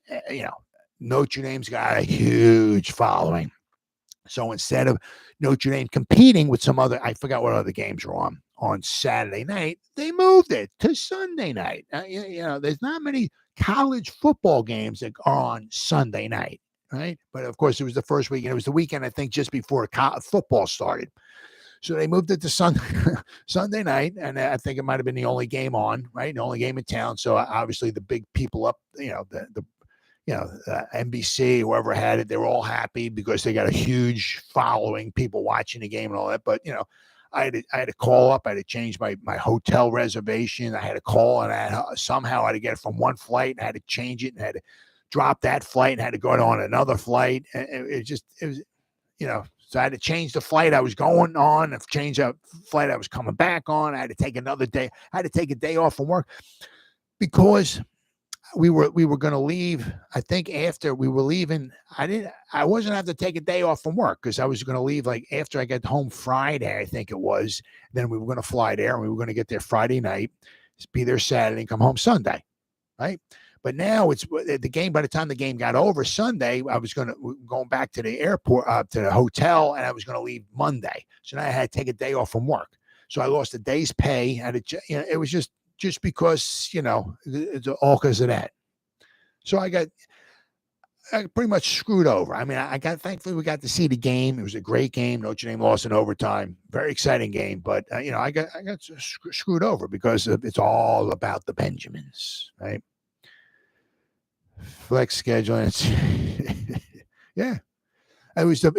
Notre Dame's got a huge following. So instead of Notre Dame competing with some other, I forgot what other games were on Saturday night, they moved it to Sunday night. There's not many college football games that are on Sunday night, right? But, of course, it was the first weekend. It was the weekend, I think, just before football started. So they moved it to Sunday night, and I think it might have been the only game on, right? The only game in town. So obviously the big people up, NBC, whoever had it, they were all happy because they got a huge following, people watching the game and all that. But I had to call up. I had to change my hotel reservation. I had to call, and somehow I had to get it from one flight, and I had to change it, and I had to drop that flight, and had to go on another flight. And it was. So I had to change the flight I was going on, and change the flight I was coming back on. I had to take another day. I had to take a day off from work because we were going to leave. I think after we were leaving, I wasn't have to take a day off from work because I was going to leave like after I got home Friday, I think it was. Then we were going to fly there, and we were going to get there Friday night, be there Saturday, and come home Sunday, right? But now it's the game. By the time the game got over Sunday, I was going back to the airport, to the hotel, and I was going to leave Monday. So now I had to take a day off from work. So I lost a day's pay, and it was just because it's all because of that. So I pretty much screwed over. I mean, thankfully we got to see the game. It was a great game. Notre Dame lost in overtime. Very exciting game, but I got screwed over because it's all about the Benjamins, right? Flex schedule. Yeah. It was the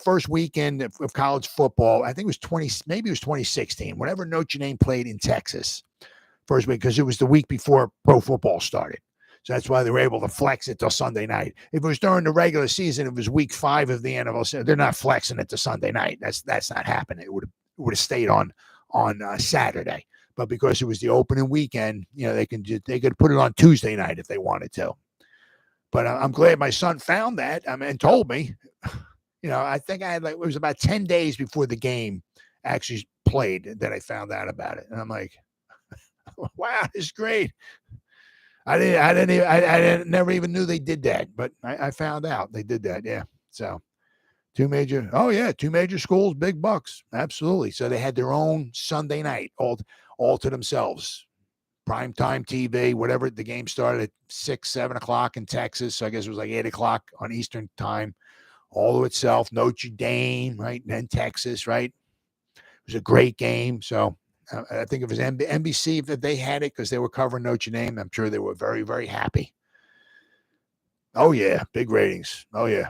first weekend of college football. I think it was maybe it was 2016, whenever Notre Dame played in Texas, first week, because it was the week before pro football started. So that's why they were able to flex it till Sunday night. If it was during the regular season, it was week 5 of the NFL. They're not flexing it to Sunday night. That's not happening. It would have stayed on Saturday. But because it was the opening weekend, they could put it on Tuesday night if they wanted to. But I'm glad my son found that and told me. I think I had it was about 10 days before the game actually played that I found out about it. And I'm like, wow, this is great. I never even knew they did that, but I found out they did that. Yeah. So two major schools, big bucks. Absolutely. So they had their own Sunday night all to themselves. Primetime TV, whatever. The game started at 6, 7 o'clock in Texas. So I guess it was like 8 o'clock on Eastern time, all to itself. Notre Dame, right? And then Texas, right? It was a great game. So I think it was NBC that they had it because they were covering Notre Dame. I'm sure they were very, very happy. Oh, yeah. Big ratings. Oh, yeah.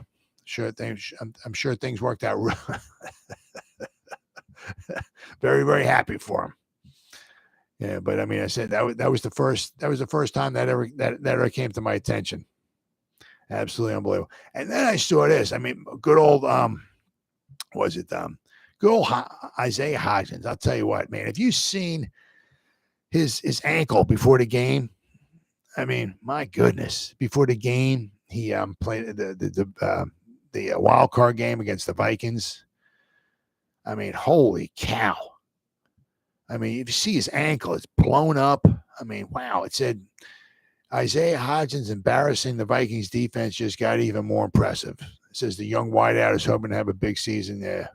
I'm sure things worked out. Very, very happy for them. Yeah, but I mean, I said that was the first time that ever came to my attention. Absolutely unbelievable. And then I saw this. I mean, good old good old Isaiah Hodgins. I'll tell you what, man. Have you seen his ankle before the game? I mean, my goodness. Before the game, he played the wild card game against the Vikings. I mean, holy cow. I mean, if you see his ankle, it's blown up. I mean, wow. It said Isaiah Hodgins embarrassing the Vikings defense just got even more impressive. It says the young wideout is hoping to have a big season there.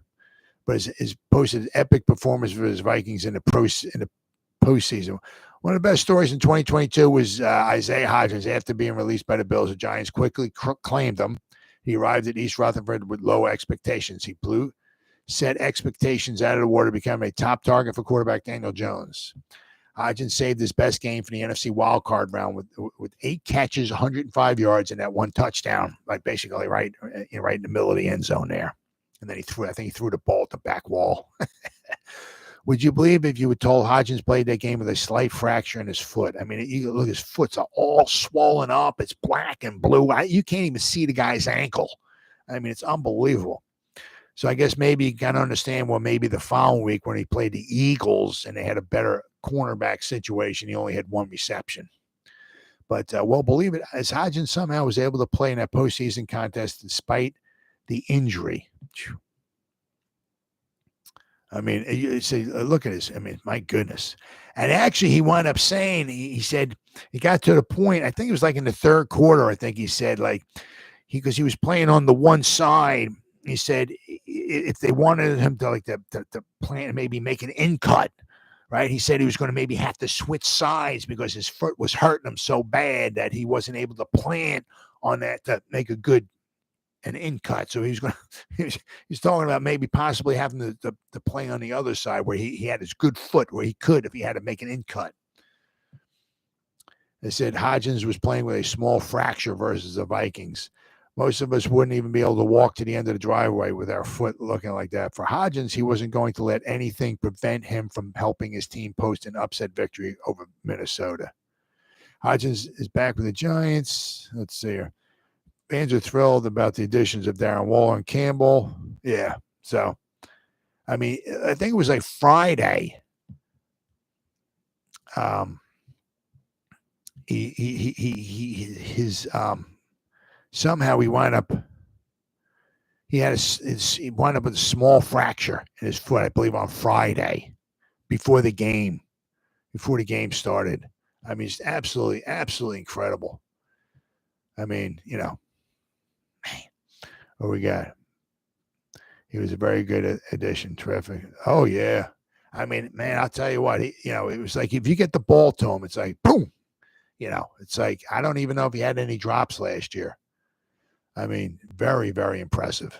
But his posted epic performance for his Vikings in the postseason. One of the best stories in 2022 was Isaiah Hodgins. After being released by the Bills, the Giants quickly claimed him. He arrived at East Rutherford with low expectations. He set expectations out of the water, become a top target for quarterback Daniel Jones. Hodgins saved his best game for the NFC wildcard round with 8 catches, 105 yards, and that one touchdown, like basically right in the middle of the end zone there. And then he threw the ball at the back wall. Would you believe if you were told Hodgins played that game with a slight fracture in his foot? I mean, you look, his foot's all swollen up. It's black and blue. You can't even see the guy's ankle. I mean, it's unbelievable. So I guess maybe you can understand maybe the following week when he played the Eagles and they had a better cornerback situation, he only had 1 reception. But, believe it, as Hodgins somehow was able to play in that postseason contest despite the injury. I mean, you say, look at this. I mean, my goodness. And actually, he wound up saying, he said, he got to the point, I think it was like in the third quarter, I think he said, like, because he was playing on the one side. He said if they wanted him to plan, maybe make an in cut, right? He said he was going to maybe have to switch sides because his foot was hurting him so bad that he wasn't able to plan on that to make an in cut. So he's talking about maybe possibly having to play on the other side where he had his good foot where he could if he had to make an in cut. They said Hodgins was playing with a small fracture versus the Vikings. Most of us wouldn't even be able to walk to the end of the driveway with our foot looking like that. For Hodgins, he wasn't going to let anything prevent him from helping his team post an upset victory over Minnesota. Hodgins is back with the Giants. Let's see here. Fans are thrilled about the additions of Darren Waller and Campbell. Yeah. So, I mean, I think it was like Friday. Somehow he wound up. He wound up with a small fracture in his foot, I believe, on Friday, before the game started. I mean, it's absolutely, absolutely incredible. I mean, man, what we got? He was a very good addition. Terrific. Oh yeah. I mean, man, I'll tell you what. It was like if you get the ball to him, it's like boom. It's like I don't even know if he had any drops last year. I mean, very, very impressive.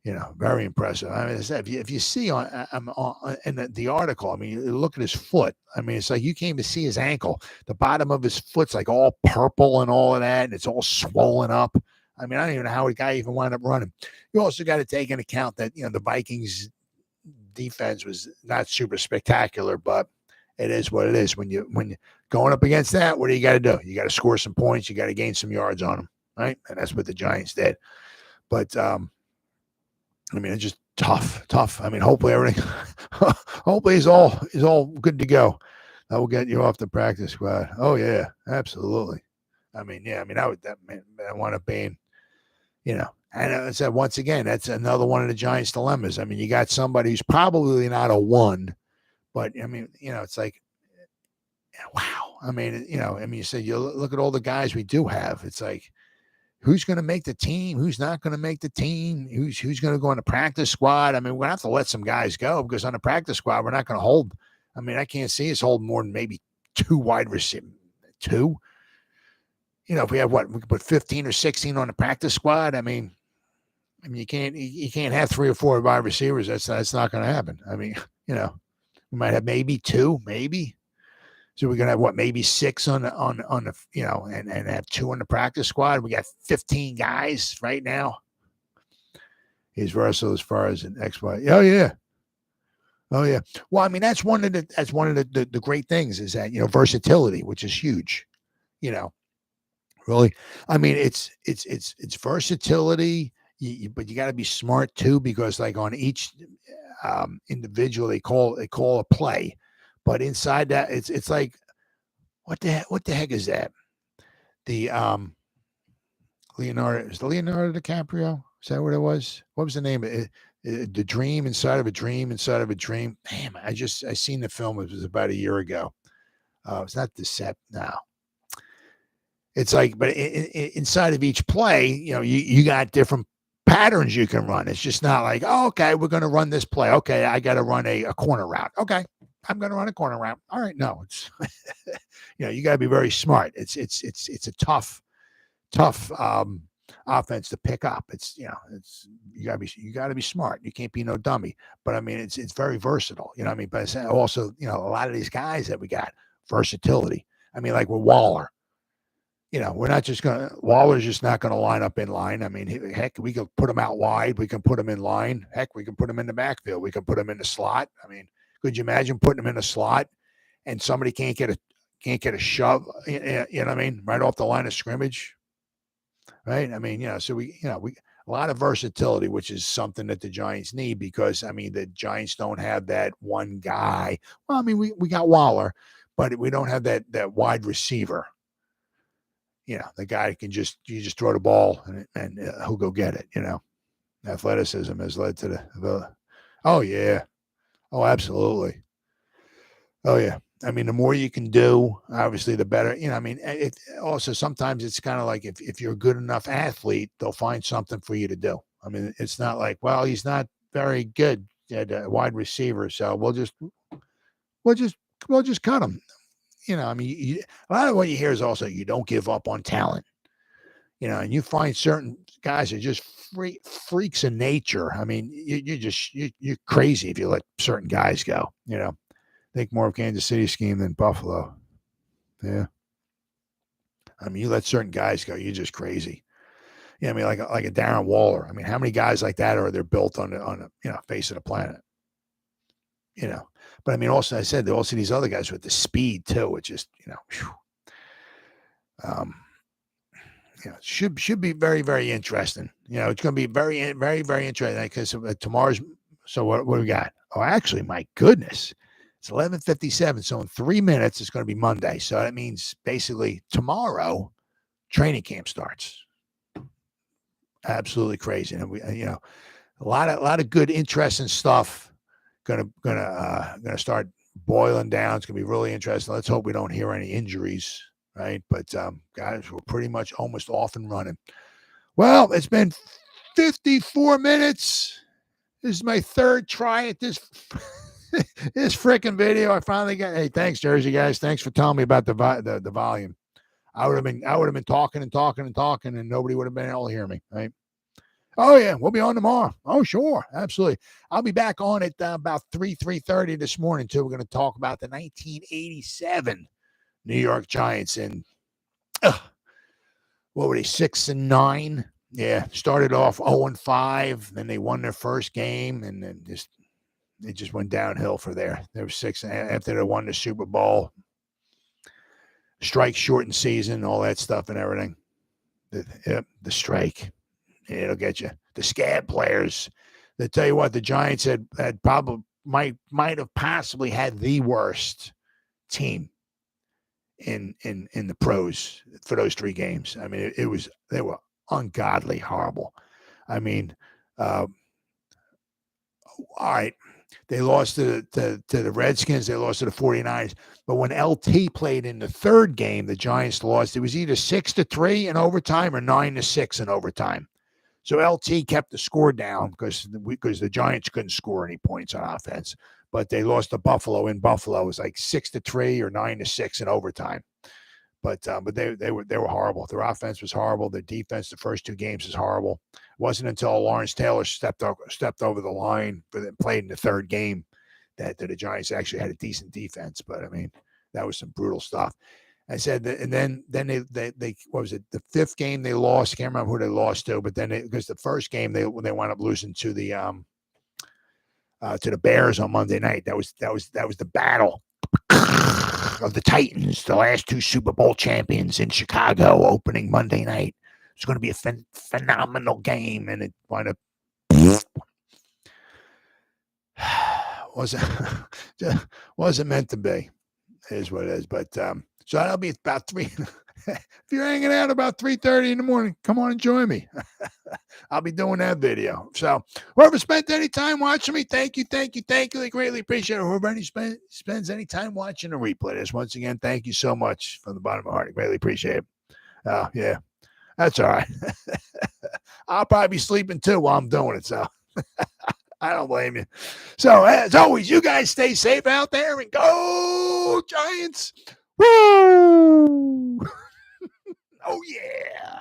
Very impressive. I mean, if you see in the article, I mean, you look at his foot. I mean, it's like you can't even see his ankle. The bottom of his foot's like all purple and all of that, and it's all swollen up. I mean, I don't even know how the guy even wound up running. You also got to take into account that, the Vikings defense was not super spectacular, but it is what it is. When you going up against that, what do you got to do? You got to score some points. You got to gain some yards on them, right? And that's what the Giants did. But I mean, it's just tough. I mean, hopefully everything, hopefully is all good to go. That will get you off the practice squad. Oh yeah, absolutely. I mean, yeah. I mean, I want to be, you know. And I said once again, that's another one of the Giants' dilemmas. I mean, you got somebody who's probably not a one, but I mean, you know, it's like, wow. I mean, you say you look at all the guys we do have. It's like, who's going to make the team? Who's not going to make the team? Who's going to go on the practice squad? I mean, we're going to have to let some guys go because on the practice squad, we're not going to hold. I mean, I can't see us holding more than maybe 2 wide receivers. 2. You know, if we have we could put 15 or 16 on the practice squad. I mean, you can't have 3 or 4 wide receivers. That's not going to happen. I mean, you know, we might have maybe 2, maybe. So we're gonna have maybe 6 on the you know, and have 2 on the practice squad. We got 15 guys right now. He's versatile as far as an XY. Oh yeah. Well, I mean, that's one of the great things is that, you know, versatility, which is huge. You know, really. I mean, it's versatility. But you got to be smart too, because like on each individual, they call a play, but inside that, it's like, what the heck is that? The Leonardo DiCaprio? Is that what it was? What was the name of it? The dream inside of a dream inside of a dream. Damn, I seen the film. It was about a year ago. It's not Deception. No. It's like, but inside of each play, you know, you got different patterns you can run. It's just not like, oh, okay, we're going to run this play. Okay, I got to run a corner route. Okay, I'm going to run a corner route. All right, no, it's you know, you got to be very smart. It's a tough offense to pick up. It's, you know, you got to be smart. You can't be no dummy. But I mean, it's very versatile. You know what I mean? But it's also, you know, a lot of these guys that we got versatility. I mean, like with Waller. You know, Waller's just not going to line up in line. I mean, heck, we can put him out wide. We can put him in line. Heck, we can put him in the backfield. We can put him in the slot. I mean, could you imagine putting him in a slot and somebody can't get a shove, you know what I mean, right off the line of scrimmage, right? I mean, you know, so we a lot of versatility, which is something that the Giants need because, I mean, the Giants don't have that one guy. Well, I mean, we got Waller, but we don't have that wide receiver. You know, the guy can you just throw the ball and he'll go get it. You know, athleticism has led to the. Oh yeah, oh absolutely. Oh yeah. I mean, the more you can do, obviously, the better. You know, I mean, it also sometimes it's kind of like if you're a good enough athlete, they'll find something for you to do. I mean, it's not like, well, he's not very good at a wide receiver, so we'll just cut him. You know, I mean, a lot of what you hear is also you don't give up on talent. You know, and you find certain guys are just freaks in nature. I mean, you're crazy if you let certain guys go. You know, think more of Kansas City scheme than Buffalo. Yeah, I mean, you let certain guys go, you're just crazy. Yeah, I mean, like a Darren Waller. I mean, how many guys like that are there built on the face of the planet? You know, but I mean, also I said also these other guys with the speed too, which is, you know, you know, should be very, very interesting. You know, it's going to be very, very, very interesting because tomorrow's. So what do we got? Oh, actually, my goodness, it's 11:57. So in 3 minutes, it's going to be Monday. So that means basically tomorrow, training camp starts. Absolutely crazy, and we, you know, a lot of good, interesting stuff. Gonna start boiling down. It's gonna be really interesting. Let's hope we don't hear any injuries, right? But guys, we're pretty much almost off and running. Well, it's been 54 minutes. This is my 3rd try at this this freaking video. I finally got. Hey, thanks, Jersey guys. Thanks for telling me about the volume. I would have been talking and talking and talking, and nobody would have been able to hear me, right? Oh yeah, we'll be on tomorrow. Oh sure, absolutely. I'll be back on at about 3:30 this morning too. We're going to talk about the 1987 New York Giants and what were they, 6-9? Yeah, started off 0-5, then they won their first game, and then just it just went downhill for there. They were 6 after they won the Super Bowl. Strike shortened season, all that stuff and everything. The strike. It'll get you. The scab players. They tell you what, the Giants had probably might have possibly had the worst team in the pros for those 3 games. I mean, they were ungodly horrible. I mean, all right, they lost to the Redskins, they lost to the 49ers, but when LT played in the 3rd game, the Giants lost. It was either 6-3 in overtime or 9-6 in overtime. So LT kept the score down because the Giants couldn't score any points on offense. But they lost to Buffalo in Buffalo. It was like 6-3 or 9-6 in overtime. But they were horrible. Their offense was horrible. Their defense, the first 2 games, is horrible. It wasn't until Lawrence Taylor stepped over the line for them, played in the 3rd game that the Giants actually had a decent defense. But I mean, that was some brutal stuff. I said that, and then they what was it? The 5th game they lost. I can't remember who they lost to, but then because the first game they wound up losing to the Bears on Monday night. That was the battle of the Titans, the last 2 Super Bowl champions in Chicago, opening Monday night. It's going to be a phenomenal game, and it wound up wasn't meant to be. It is what it is. But so that'll be about 3. If you're hanging out about 3:30 in the morning, come on and join me. I'll be doing that video. So whoever spent any time watching me, thank you. I greatly appreciate it. Whoever spends any time watching the replay this, once again, thank you so much from the bottom of my heart. I greatly appreciate it. Yeah, that's all right. I'll probably be sleeping too while I'm doing it, so I don't blame you. So as always, you guys stay safe out there and go Giants. Woo! Oh, yeah.